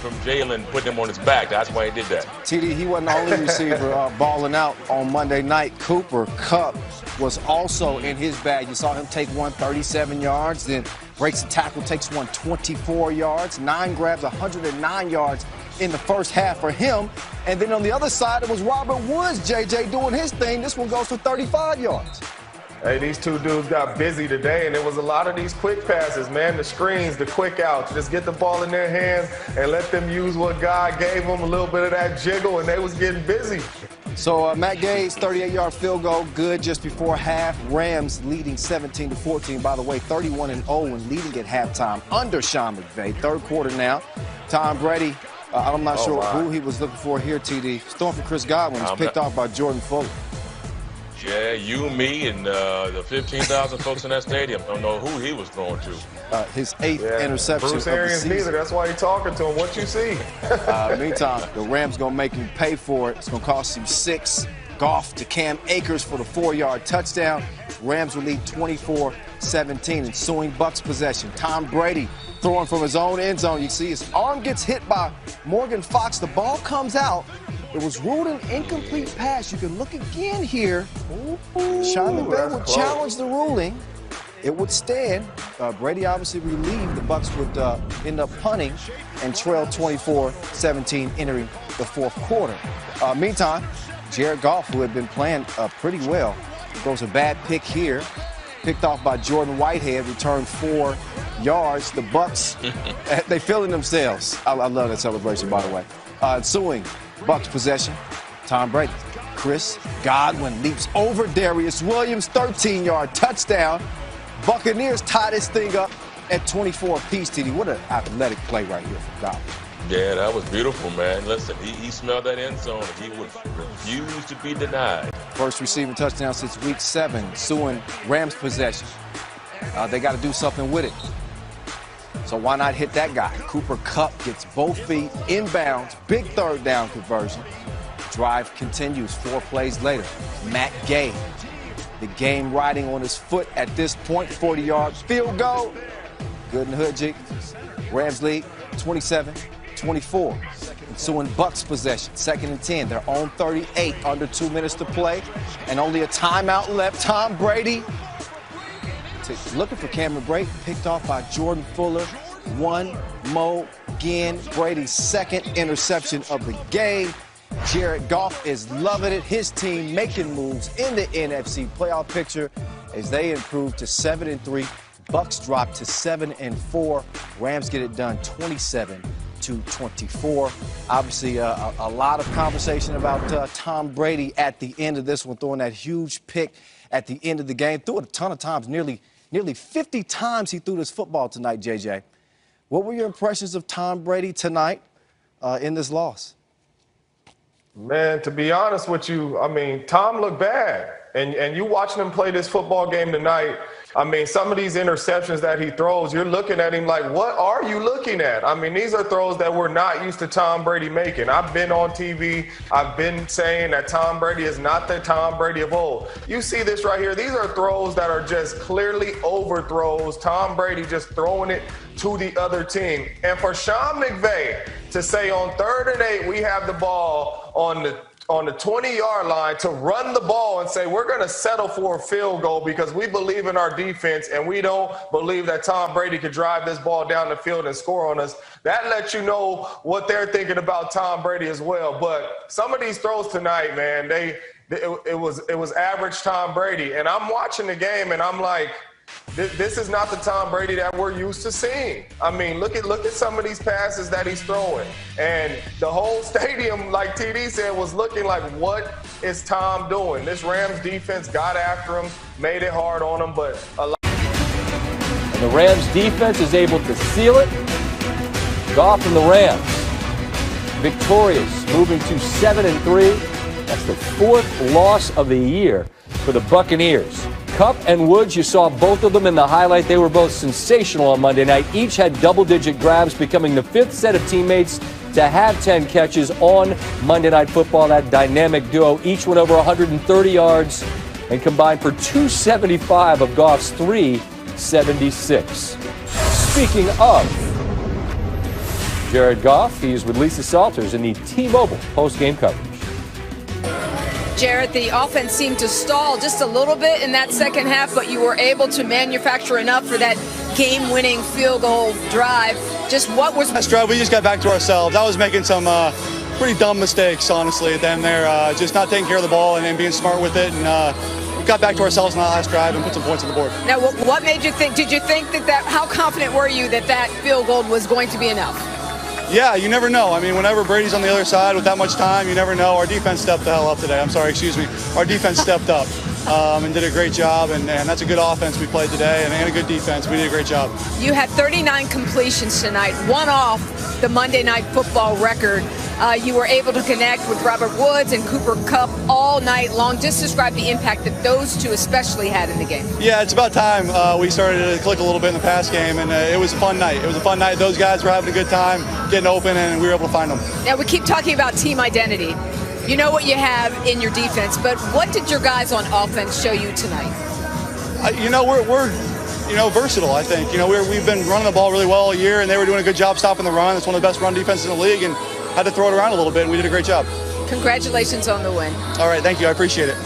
from Jalen putting him on his back. That's why he did that. TD, he wasn't the only receiver balling out on Monday night. Cooper Kupp was also in his bag. You saw him take one 37 yards, then breaks a tackle, takes one 24 yards, 9 grabs, 109 yards in the first half for him. And then on the other side, it was Robert Woods, JJ, doing his thing. This one goes for 35 yards. Hey, these two dudes got busy today, and it was a lot of these quick passes, man. The screens, the quick outs. Just get the ball in their hands and let them use what God gave them, a little bit of that jiggle, and they was getting busy. So Matt Gaye's 38-yard field goal, good just before half. Rams leading 17-14. By the way, 31-0 when leading at halftime under Sean McVay. Third quarter now. Tom Brady, I'm not sure who he was looking for here, TD. Throwing for Chris Godwin. He's picked off by Jordan Fuller. Yeah, you, me, and the 15,000 folks in that stadium don't know who he was throwing to. His 8th interception Bruce of the Arians season. neither. That's why you're talking to him. What you see? Meantime, the Rams going to make him pay for it. It's going to cost him 6. Goff to Cam Akers for the 4-yard touchdown. Rams will lead 24-17. Ensuing Bucs possession. Tom Brady throwing from his own end zone. You see his arm gets hit by Morgan Fox. The ball comes out. It was ruled an incomplete pass. You can look again here. Sean McVay would challenge the ruling. It would stand. Brady obviously relieved. The Bucs would end up punting and trail 24-17 entering the fourth quarter. Meantime, Jared Goff, who had been playing pretty well, throws a bad pick here. Picked off by Jordan Whitehead, returned 4 yards. The Bucs, they feeling themselves. I love that celebration, by the way. Ensuing Bucs possession. Tom Brady. Chris Godwin leaps over Darius Williams, 13-yard touchdown. Buccaneers tie this thing up at 24 apiece, TD. What an athletic play right here from Godwin. Yeah, that was beautiful, man. Listen, he smelled that end zone, and he would refuse to be denied. First receiving touchdown since week 7. Ensuing Rams possession. They got to do something with it. So why not hit that guy? Cooper Kupp gets both feet inbounds. Big third down conversion. Drive continues 4 plays later. Matt Gay, the game riding on his foot at this point. 40-yard field goal. Good in the hood, G. Rams lead 27-24. Ensuing Bucs possession. 2nd and 10. Their own 38. Under 2 minutes to play. And only a timeout left. Tom Brady looking for Cameron Brate, picked off by Jordan Fuller. One more again. Brady's 2nd interception of the game. Jared Goff is loving it. His team making moves in the NFC playoff picture as they improve to 7-3. Bucs drop to 7-4. Rams get it done 27-24. Obviously, a lot of conversation about Tom Brady at the end of this one, throwing that huge pick at the end of the game. Threw it a ton of times, nearly 50 times he threw this football tonight, JJ. What were your impressions of Tom Brady tonight in this loss? Man, to be honest with you, I mean, Tom looked bad. And you watching him play this football game tonight, I mean, some of these interceptions that he throws, you're looking at him like, what are you looking at? I mean, these are throws that we're not used to Tom Brady making. I've been on TV. I've been saying that Tom Brady is not the Tom Brady of old. You see this right here. These are throws that are just clearly overthrows. Tom Brady just throwing it to the other team. And for Sean McVay to say on 3rd and 8, we have the ball on the 20-yard line to run the ball and say we're going to settle for a field goal because we believe in our defense and we don't believe that Tom Brady could drive this ball down the field and score on us. That lets you know what they're thinking about Tom Brady as well. But some of these throws tonight, man, it was average Tom Brady. And I'm watching the game and I'm like, this is not the Tom Brady that we're used to seeing. I mean, look at some of these passes that he's throwing. And the whole stadium, like TD said, was looking like, what is Tom doing? This Rams defense got after him, made it hard on him, but a lot. And the Rams defense is able to seal it. Goff and the Rams victorious, moving to 7-3. That's the 4th loss of the year for the Buccaneers. Kupp and Woods, you saw both of them in the highlight. They were both sensational on Monday night. Each had double-digit grabs, becoming the 5th set of teammates to have 10 catches on Monday Night Football. That dynamic duo, each went over 130 yards and combined for 275 of Goff's 376. Speaking of, Jared Goff. He's with Lisa Salters in the T-Mobile post-game coverage. Jared, the offense seemed to stall just a little bit in that second half, but you were able to manufacture enough for that game-winning field goal drive. Just what was... Last drive, we just got back to ourselves. I was making some pretty dumb mistakes, honestly, at the end there. Just not taking care of the ball and being smart with it. And we got back to ourselves in that last drive and put some points on the board. Now, what made you think... Did you think that how confident were you that field goal was going to be enough? Yeah, you never know. I mean, whenever Brady's on the other side with that much time, you never know. Our defense stepped the hell up today. I'm sorry, excuse me. Our defense stepped up and did a great job, and that's a good offense we played today and a good defense. We did a great job. You had 39 completions tonight, one off the Monday Night Football record. You were able to connect with Robert Woods and Cooper Kupp all night long. Just describe the impact that those two especially had in the game. Yeah, it's about time we started to click a little bit in the pass game, and it was a fun night. It was a fun night. Those guys were having a good time, getting open, and we were able to find them. Now, we keep talking about team identity. You know what you have in your defense, but what did your guys on offense show you tonight? We're versatile, I think. We've been running the ball really well all year, and they were doing a good job stopping the run. It's one of the best run defenses in the league, and had to throw it around a little bit, and we did a great job. Congratulations on the win. All right, thank you. I appreciate it.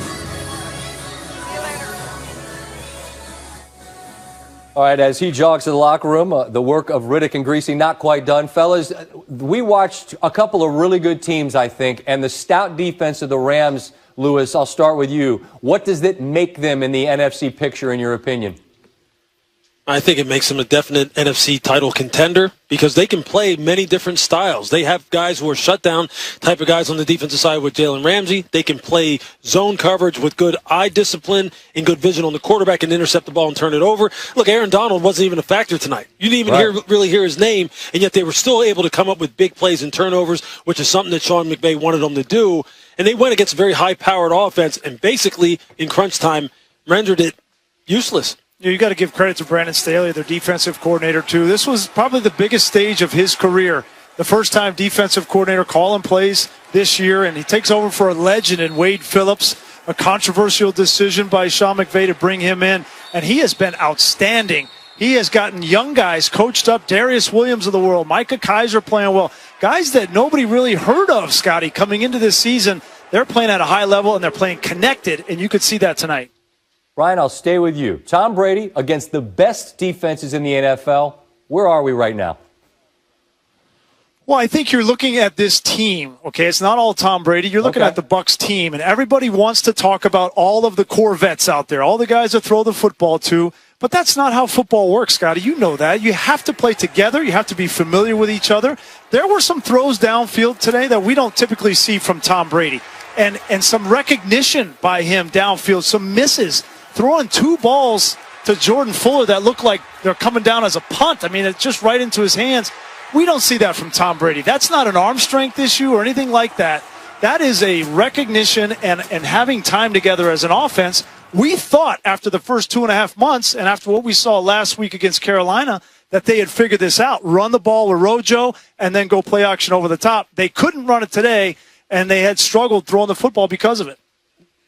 All right, as he jogs to the locker room, the work of Riddick and Greasy not quite done. Fellas, we watched a couple of really good teams, I think, and the stout defense of the Rams, Lewis, I'll start with you. What does it make them in the NFC picture, in your opinion? I think it makes them a definite NFC title contender because they can play many different styles. They have guys who are shutdown type of guys on the defensive side with Jalen Ramsey. They can play zone coverage with good eye discipline and good vision on the quarterback and intercept the ball and turn it over. Look, Aaron Donald wasn't even a factor tonight. You didn't even really hear his name, and yet they were still able to come up with big plays and turnovers, which is something that Sean McVay wanted them to do. And they went against a very high-powered offense and basically, in crunch time, rendered it useless. You got to give credit to Brandon Staley, their defensive coordinator, too. This was probably the biggest stage of his career. The first time defensive coordinator calling plays this year, and he takes over for a legend in Wade Phillips, a controversial decision by Sean McVay to bring him in, and he has been outstanding. He has gotten young guys coached up, Darius Williams of the world, Micah Kaiser playing well, guys that nobody really heard of, Scotty, coming into this season. They're playing at a high level, and they're playing connected, and you could see that tonight. Ryan, I'll stay with you. Tom Brady against the best defenses in the NFL. Where are we right now? Well, I think you're looking at this team, okay? It's not all Tom Brady. You're looking at the Bucs team, and everybody wants to talk about all of the core vets out there, all the guys that throw the football to, but that's not how football works, Scotty. You know that. You have to play together. You have to be familiar with each other. There were some throws downfield today that we don't typically see from Tom Brady, and some recognition by him downfield, some misses. Throwing two balls to Jordan Fuller that look like they're coming down as a punt. I mean, it's just right into his hands. We don't see that from Tom Brady. That's not an arm strength issue or anything like that. That is a recognition and having time together as an offense. We thought after the first 2.5 months and after what we saw last week against Carolina that they had figured this out. Run the ball with Rojo and then go play action over the top. They couldn't run it today, and they had struggled throwing the football because of it.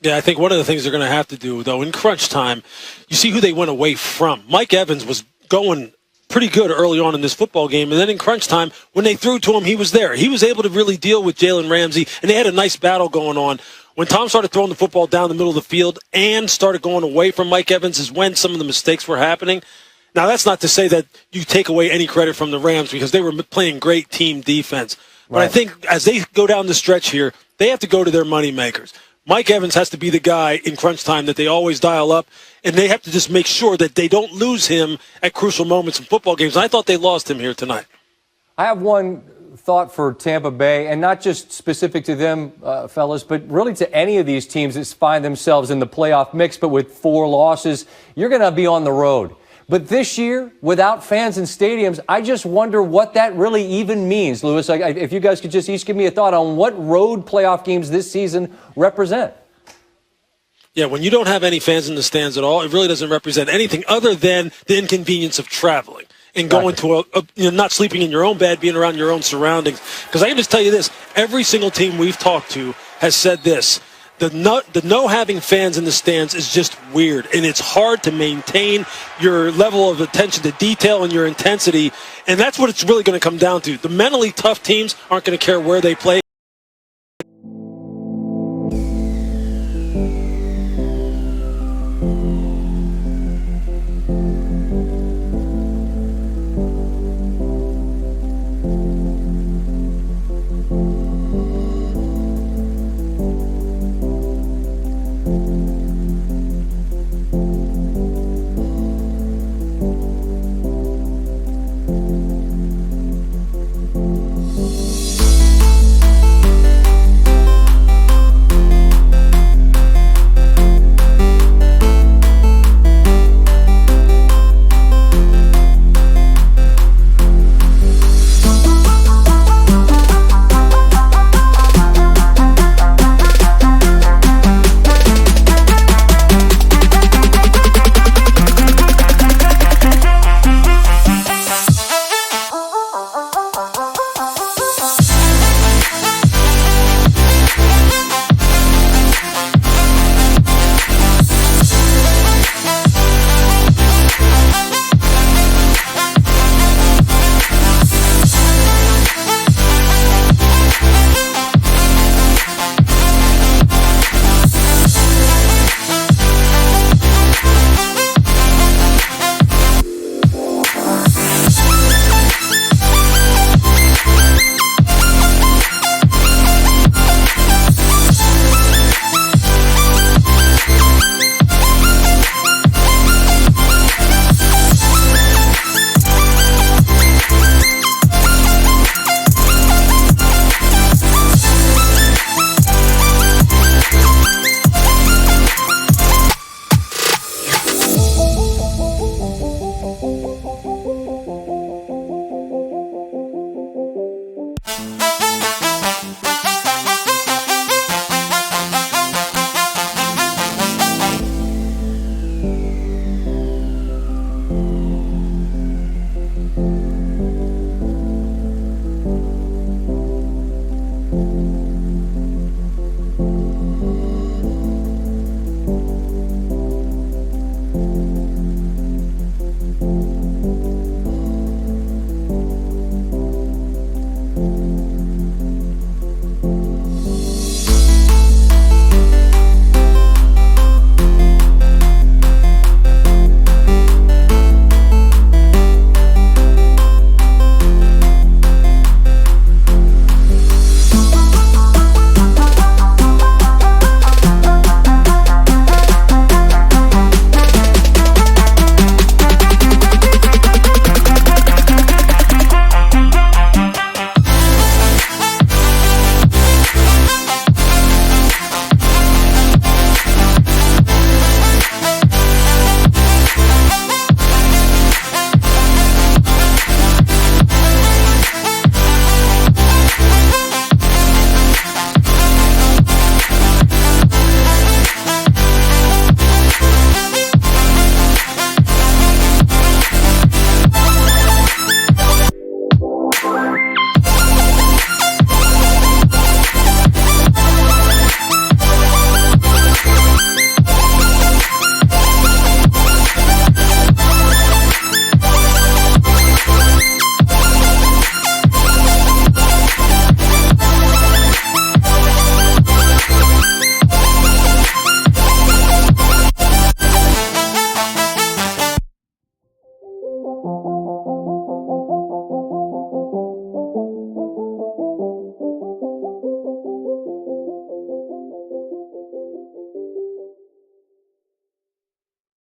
Yeah, I think one of the things they're going to have to do, though, in crunch time, you see who they went away from. Mike Evans was going pretty good early on in this football game, and then in crunch time, when they threw to him, he was there. He was able to really deal with Jalen Ramsey, and they had a nice battle going on. When Tom started throwing the football down the middle of the field and started going away from Mike Evans is when some of the mistakes were happening. Now, that's not to say that you take away any credit from the Rams because they were playing great team defense. But I think as they go down the stretch here, they have to go to their money makers. Mike Evans has to be the guy in crunch time that they always dial up, and they have to just make sure that they don't lose him at crucial moments in football games. I thought they lost him here tonight. I have one thought for Tampa Bay, and not just specific to them, fellas, but really to any of these teams that find themselves in the playoff mix, but with 4 losses. You're going to be on the road. But this year, without fans in stadiums, I just wonder what that really even means, Lewis. If you guys could just each give me a thought on what road playoff games this season represent. Yeah, when you don't have any fans in the stands at all, it really doesn't represent anything other than the inconvenience of traveling and going to not sleeping in your own bed, being around your own surroundings. Because I can just tell you this, every single team we've talked to has said this, the no having fans in the stands is just weird, and it's hard to maintain your level of attention to detail and your intensity, and that's what it's really going to come down to. The mentally tough teams aren't going to care where they play.